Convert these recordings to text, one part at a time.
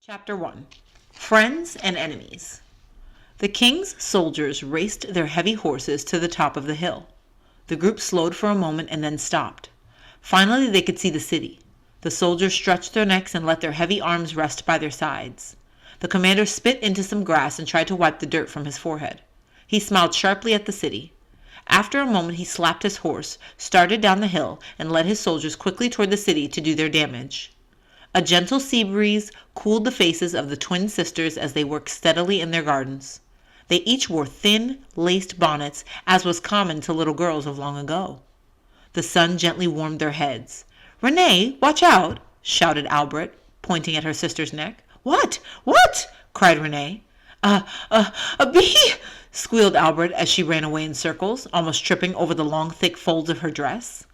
Chapter 1. Friends and Enemies. The king's soldiers raced their heavy horses to the top of the hill. The group slowed for a moment and then stopped. Finally they could see the city. The soldiers stretched their necks and let their heavy arms rest by their sides. The commander spit into some grass and tried to wipe the dirt from his forehead. He smiled sharply at the city. After a moment he slapped his horse, started down the hill, and led his soldiers quickly toward the city to do their damage. A gentle sea breeze cooled the faces of the twin sisters as they worked steadily in their gardens. They each wore thin, laced bonnets, as was common to little girls of long ago. The sun gently warmed their heads. "Renee, watch out!" shouted Albert, pointing at her sister's neck. "What? What?" cried Renee. A bee!" squealed Albert as she ran away in circles, almost tripping over the long, thick folds of her dress.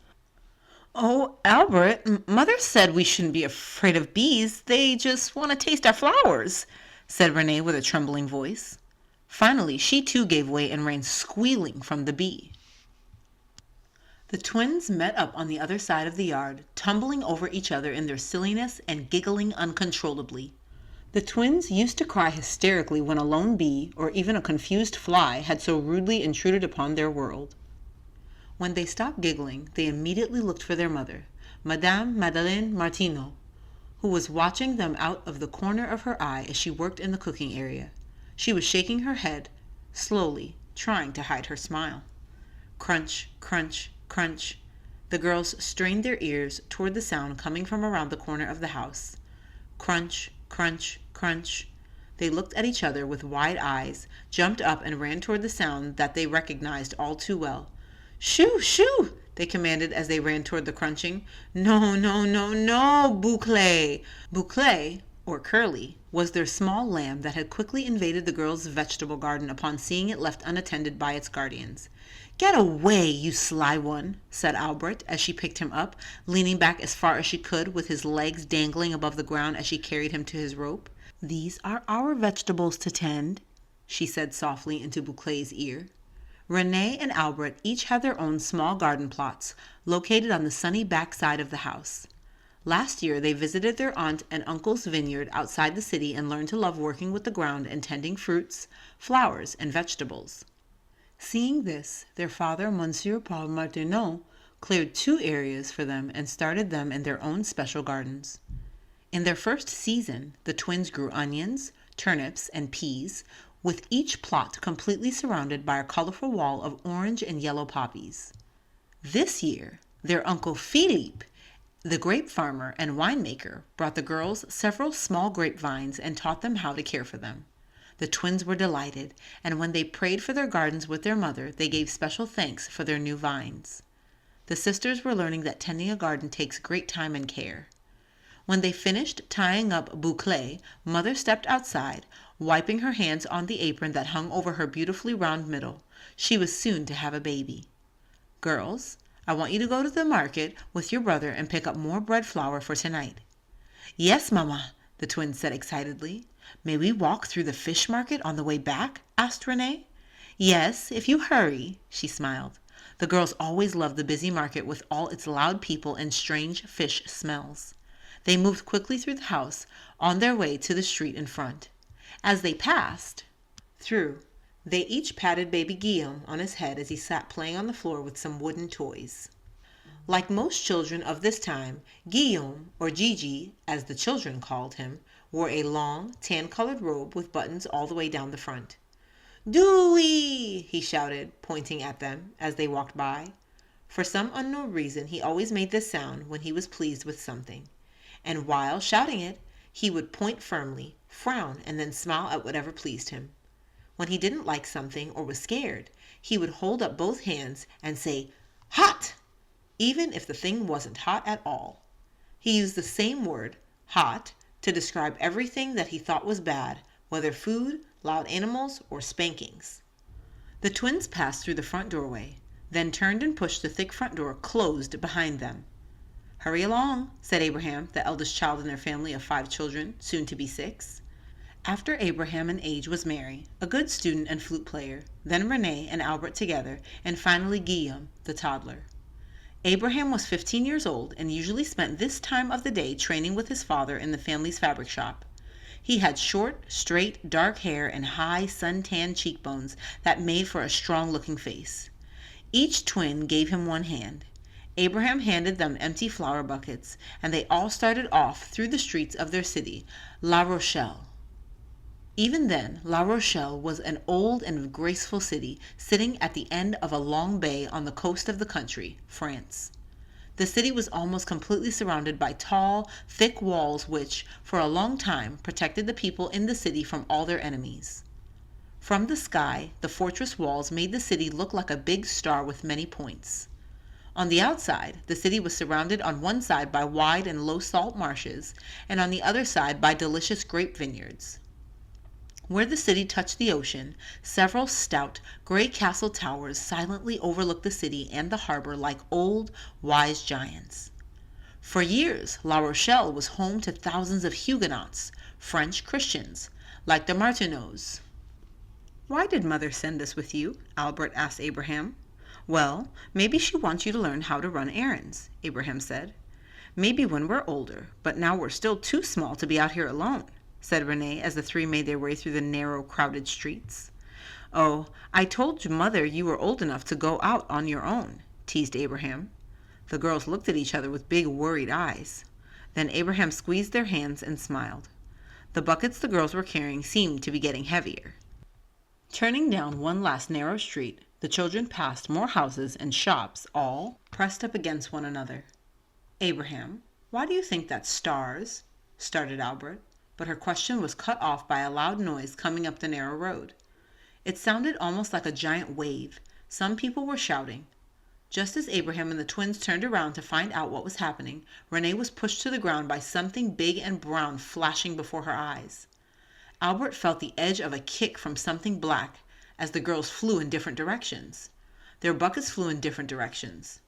"Oh, Albert, Mother said we shouldn't be afraid of bees. They just want to taste our flowers," said Renee with a trembling voice. Finally, she too gave way and ran squealing from the bee. The twins met up on the other side of the yard, tumbling over each other in their silliness and giggling uncontrollably. The twins used to cry hysterically when a lone bee or even a confused fly had so rudely intruded upon their world. When they stopped giggling, they immediately looked for their mother, Madame Madeleine Martineau, who was watching them out of the corner of her eye as she worked in the cooking area. She was shaking her head, slowly, trying to hide her smile. Crunch, crunch, crunch. The girls strained their ears toward the sound coming from around the corner of the house. Crunch, crunch, crunch. They looked at each other with wide eyes, jumped up and ran toward the sound that they recognized all too well. "Shoo, shoo!" they commanded as they ran toward the crunching. "No, no, no, no, Boucle!" Boucle, or Curly, was their small lamb that had quickly invaded the girls' vegetable garden upon seeing it left unattended by its guardians. "Get away, you sly one," said Albert as she picked him up, leaning back as far as she could with his legs dangling above the ground as she carried him to his rope. "These are our vegetables to tend," she said softly into Boucle's ear. Renee and Albert each had their own small garden plots, located on the sunny back side of the house. Last year they visited their aunt and uncle's vineyard outside the city and learned to love working with the ground and tending fruits, flowers, and vegetables. Seeing this, their father, Monsieur Paul Martineau, cleared 2 areas for them and started them in their own special gardens. In their first season, the twins grew onions, turnips, and peas, with each plot completely surrounded by a colorful wall of orange and yellow poppies. This year, their uncle Philippe, the grape farmer and winemaker, brought the girls several small grapevines and taught them how to care for them. The twins were delighted, and when they prayed for their gardens with their mother, they gave special thanks for their new vines. The sisters were learning that tending a garden takes great time and care. When they finished tying up Boucle, Mother stepped outside, wiping her hands on the apron that hung over her beautifully round middle. She was soon to have a baby. "Girls, I want you to go to the market with your brother and pick up more bread flour for tonight." "Yes, Mama," the twins said excitedly. "May we walk through the fish market on the way back?" asked Renee. "Yes, if you hurry," she smiled. The girls always loved the busy market with all its loud people and strange fish smells. They moved quickly through the house, on their way to the street in front. As they passed through, they each patted baby Guillaume on his head as he sat playing on the floor with some wooden toys. Like most children of this time, Guillaume, or Gigi, as the children called him, wore a long, tan-colored robe with buttons all the way down the front. "Dewey!" he shouted, pointing at them as they walked by. For some unknown reason, he always made this sound when he was pleased with something. And while shouting it, he would point firmly, frown, and then smile at whatever pleased him. When he didn't like something or was scared, he would hold up both hands and say, "Hot!" even if the thing wasn't hot at all. He used the same word, hot, to describe everything that he thought was bad, whether food, loud animals, or spankings. The twins passed through the front doorway, then turned and pushed the thick front door closed behind them. "Hurry along," said Abraham, the eldest child in their family of 5 children, soon to be 6. After Abraham in age was Mary, a good student and flute player, then Renee and Albert together, and finally Guillaume, the toddler. Abraham was 15 years old and usually spent this time of the day training with his father in the family's fabric shop. He had short, straight, dark hair and high, sun-tanned cheekbones that made for a strong-looking face. Each twin gave him one hand. Abraham handed them empty flour buckets, and they all started off through the streets of their city, La Rochelle. Even then, La Rochelle was an old and graceful city sitting at the end of a long bay on the coast of the country, France. The city was almost completely surrounded by tall, thick walls which, for a long time, protected the people in the city from all their enemies. From the sky, the fortress walls made the city look like a big star with many points. On the outside, the city was surrounded on one side by wide and low salt marshes, and on the other side by delicious grape vineyards. Where the city touched the ocean, several stout, gray castle towers silently overlooked the city and the harbor like old, wise giants. For years, La Rochelle was home to thousands of Huguenots, French Christians, like the Martineaus. "Why did Mother send us with you?" Albert asked Abraham. "Well, maybe she wants you to learn how to run errands," Abraham said. "Maybe when we're older, but now we're still too small to be out here alone," said Renee as the three made their way through the narrow, crowded streets. "Oh, I told Mother you were old enough to go out on your own," teased Abraham. The girls looked at each other with big, worried eyes. Then Abraham squeezed their hands and smiled. The buckets the girls were carrying seemed to be getting heavier. Turning down one last narrow street, the children passed more houses and shops, all pressed up against one another. "Abraham, why do you think that's stars?" started Albert, but her question was cut off by a loud noise coming up the narrow road. It sounded almost like a giant wave. Some people were shouting. Just as Abraham and the twins turned around to find out what was happening, Renee was pushed to the ground by something big and brown flashing before her eyes. Albert felt the edge of a kick from something black as the girls flew in different directions. Their buckets flew in different directions.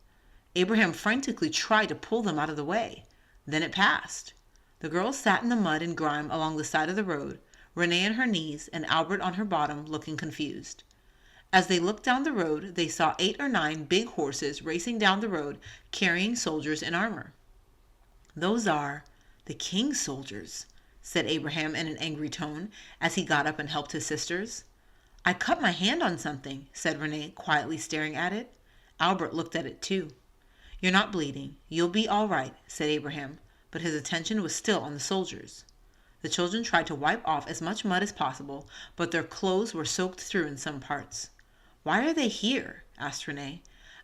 Abraham frantically tried to pull them out of the way. Then it passed. The girls sat in the mud and grime along the side of the road, Renee on her knees and Albert on her bottom, looking confused. As they looked down the road, they saw 8 or 9 big horses racing down the road, carrying soldiers in armor. "Those are the king's soldiers," said Abraham in an angry tone as he got up and helped his sisters. "I cut my hand on something," said Renee, quietly staring at it. Albert looked at it too. "You're not bleeding. You'll be all right," said Abraham, but his attention was still on the soldiers. The children tried to wipe off as much mud as possible, but their clothes were soaked through in some parts. "Why are they here?" asked Renee.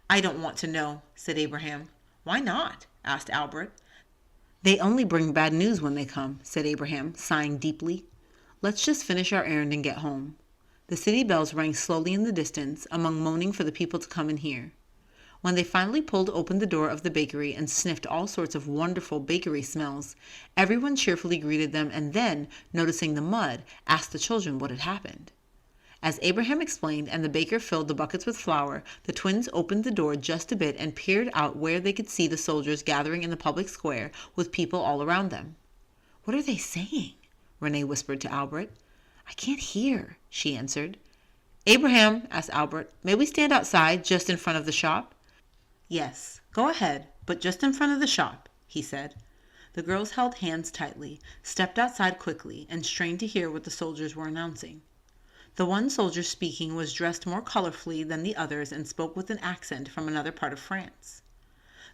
"I don't want to know," said Abraham. "Why not?" asked Albert. "They only bring bad news when they come," said Abraham, sighing deeply. "Let's just finish our errand and get home." The city bells rang slowly in the distance, among moaning for the people to come and hear. When they finally pulled open the door of the bakery and sniffed all sorts of wonderful bakery smells, everyone cheerfully greeted them and then, noticing the mud, asked the children what had happened. As Abraham explained and the baker filled the buckets with flour, the twins opened the door just a bit and peered out where they could see the soldiers gathering in the public square with people all around them. "What are they saying?" Renee whispered to Albert. "I can't hear," she answered. "Abraham," asked Albert, "may we stand outside just in front of the shop?" "Yes, go ahead, but just in front of the shop," he said. The girls held hands tightly, stepped outside quickly, and strained to hear what the soldiers were announcing. The one soldier speaking was dressed more colorfully than the others and spoke with an accent from another part of France.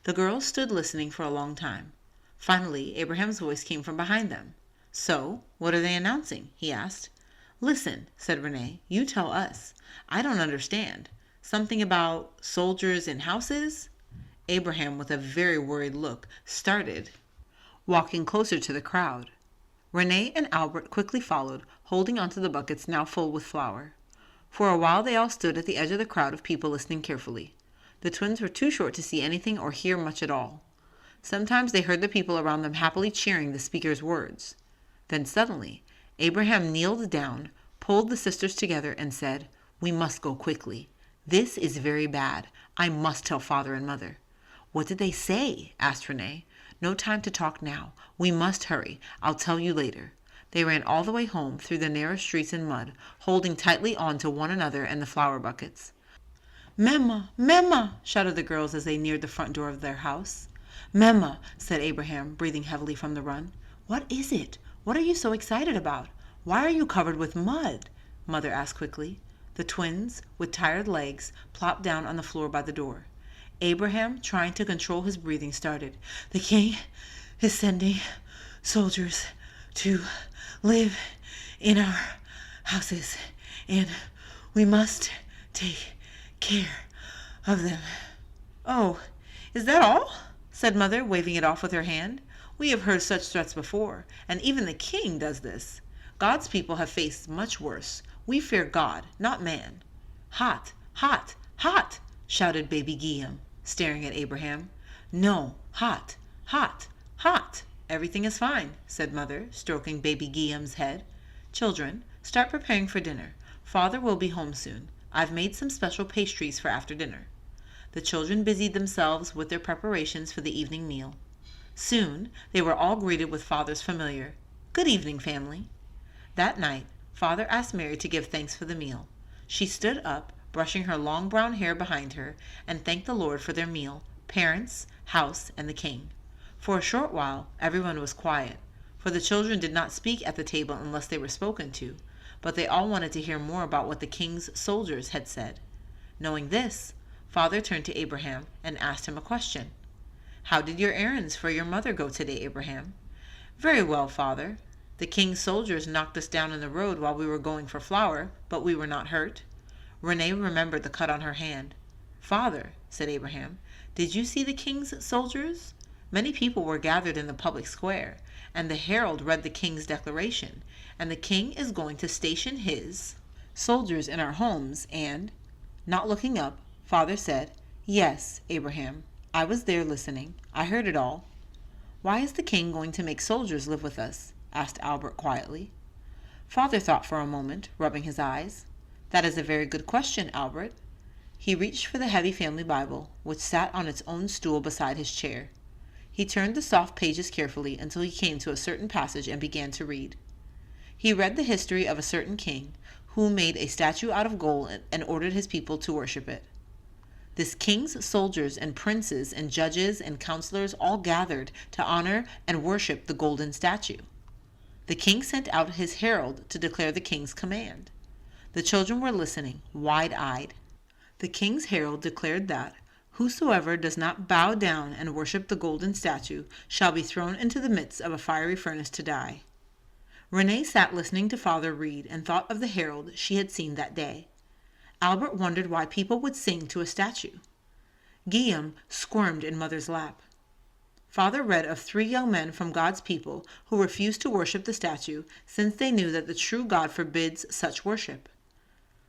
The girls stood listening for a long time. Finally, Abraham's voice came from behind them. "So, what are they announcing?" he asked. "Listen," said Renee, "you tell us. I don't understand. Something about soldiers in houses?" Abraham, with a very worried look, started walking closer to the crowd. Renee and Albert quickly followed, holding onto the buckets now full with flour. For a while they all stood at the edge of the crowd of people listening carefully. The twins were too short to see anything or hear much at all. Sometimes they heard the people around them happily cheering the speaker's words. Then suddenly, Abraham kneeled down, pulled the sisters together, and said, "We must go quickly. This is very bad. I must tell Father and Mother." "What did they say?" asked Renee. "No time to talk now. We must hurry. I'll tell you later." They ran all the way home through the narrow streets and mud, holding tightly on to one another and the flour buckets. "Mama, Mama!" shouted the girls as they neared the front door of their house. "Mama," said Abraham, breathing heavily from the run. "What is it? What are you so excited about? Why are you covered with mud? Mother asked quickly. The twins, with tired legs, plopped down on the floor by the door. Abraham, trying to control his breathing, started. The king is sending soldiers to live in our houses, and we must take care of them. Oh, is that all? Said Mother, waving it off with her hand. We have heard such threats before, and even the king does this. God's people have faced much worse. We fear God, not man. Hot, hot, hot, shouted baby Guillaume, staring at Abraham. No, hot, hot, hot. Everything is fine, said Mother, stroking baby Guillaume's head. Children, start preparing for dinner. Father will be home soon. I've made some special pastries for after dinner. The children busied themselves with their preparations for the evening meal. Soon they were all greeted with Father's familiar, "Good evening, family." That night, Father asked Mary to give thanks for the meal. She stood up, brushing her long brown hair behind her, and thanked the Lord for their meal, parents, house, and the king. For a short while, everyone was quiet, for the children did not speak at the table unless they were spoken to, but they all wanted to hear more about what the king's soldiers had said. Knowing this, Father turned to Abraham and asked him a question. "How did your errands for your mother go today, Abraham?" "Very well, Father. The king's soldiers knocked us down in the road while we were going for flour, but we were not hurt." Renee remembered the cut on her hand. "Father," said Abraham, "did you see the king's soldiers? Many people were gathered in the public square, and the herald read the king's declaration, and the king is going to station his soldiers in our homes, and—" Not looking up, Father said, "Yes, Abraham, I was there listening. I heard it all." "Why is the king going to make soldiers live with us?" asked Albert quietly. Father thought for a moment, rubbing his eyes. "That is a very good question, Albert." He reached for the heavy family Bible, which sat on its own stool beside his chair. He turned the soft pages carefully until he came to a certain passage and began to read. He read the history of a certain king who made a statue out of gold and ordered his people to worship it. This king's soldiers and princes and judges and counselors all gathered to honor and worship the golden statue. The king sent out his herald to declare the king's command. The children were listening, wide-eyed. The king's herald declared that whosoever does not bow down and worship the golden statue shall be thrown into the midst of a fiery furnace to die. Renee sat listening to Father read and thought of the herald she had seen that day. Albert wondered why people would sing to a statue. Guillaume squirmed in Mother's lap. Father read of 3 young men from God's people who refused to worship the statue since they knew that the true God forbids such worship.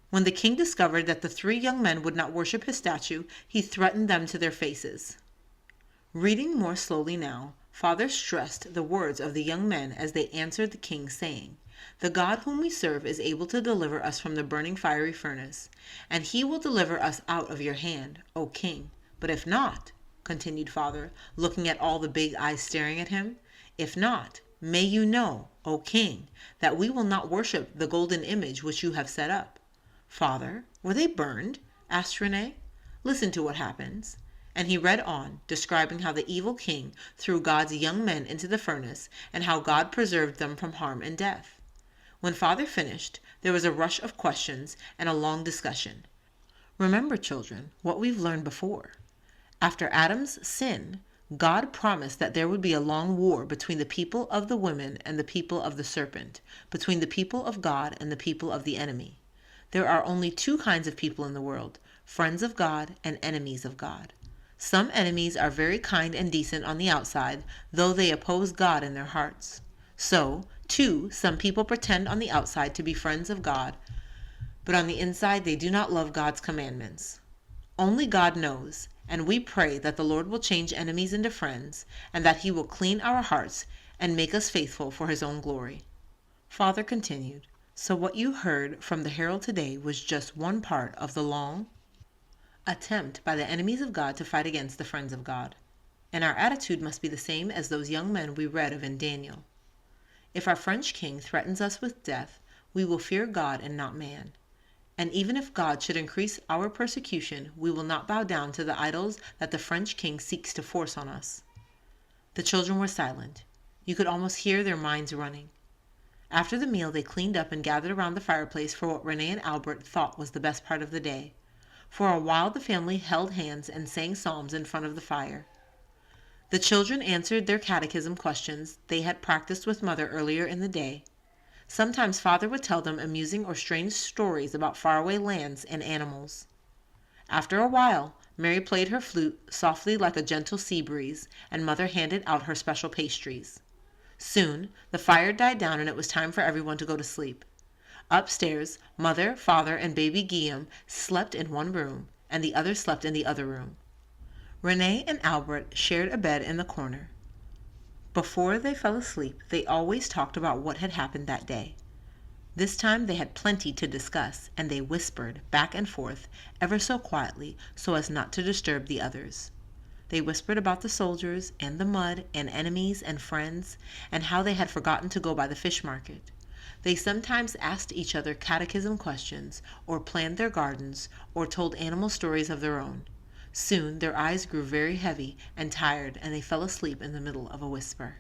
When the king discovered that the 3 young men would not worship his statue, he threatened them to their faces. Reading more slowly now, Father stressed the words of the young men as they answered the king, saying, "The God whom we serve is able to deliver us from the burning fiery furnace, and he will deliver us out of your hand, O king. But if not," continued Father, looking at all the big eyes staring at him, "if not, may you know, O king, that we will not worship the golden image which you have set up." "Father, were they burned?" asked Renee. "Listen to what happens." And he read on, describing how the evil king threw God's young men into the furnace and how God preserved them from harm and death. When Father finished, there was a rush of questions and a long discussion. Remember, children, what we've learned before. After Adam's sin, God promised that there would be a long war between the people of the woman and the people of the serpent, between the people of God and the people of the enemy. There are only 2 kinds of people in the world, friends of God and enemies of God. Some enemies are very kind and decent on the outside, though they oppose God in their hearts. So, too, some people pretend on the outside to be friends of God, but on the inside they do not love God's commandments. Only God knows, and we pray that the Lord will change enemies into friends, and that he will clean our hearts and make us faithful for his own glory. Father continued, "So what you heard from the herald today was just one part of the long attempt by the enemies of God to fight against the friends of God. And our attitude must be the same as those young men we read of in Daniel. If our French king threatens us with death, we will fear God and not man. And even if God should increase our persecution, we will not bow down to the idols that the French king seeks to force on us." The children were silent. You could almost hear their minds running. After the meal, they cleaned up and gathered around the fireplace for what Renee and Albert thought was the best part of the day. For a while, the family held hands and sang psalms in front of the fire. The children answered their catechism questions they had practiced with Mother earlier in the day. Sometimes Father would tell them amusing or strange stories about faraway lands and animals. After a while, Mary played her flute softly like a gentle sea breeze, and Mother handed out her special pastries. Soon, the fire died down and it was time for everyone to go to sleep. Upstairs, Mother, Father, and baby Guillaume slept in one room, and the others slept in the other room. Renee and Albert shared a bed in the corner. Before they fell asleep, they always talked about what had happened that day. This time they had plenty to discuss, and they whispered back and forth ever so quietly so as not to disturb the others. They whispered about the soldiers and the mud and enemies and friends, and how they had forgotten to go by the fish market. They sometimes asked each other catechism questions, or planned their gardens, or told animal stories of their own. Soon their eyes grew very heavy and tired, and they fell asleep in the middle of a whisper.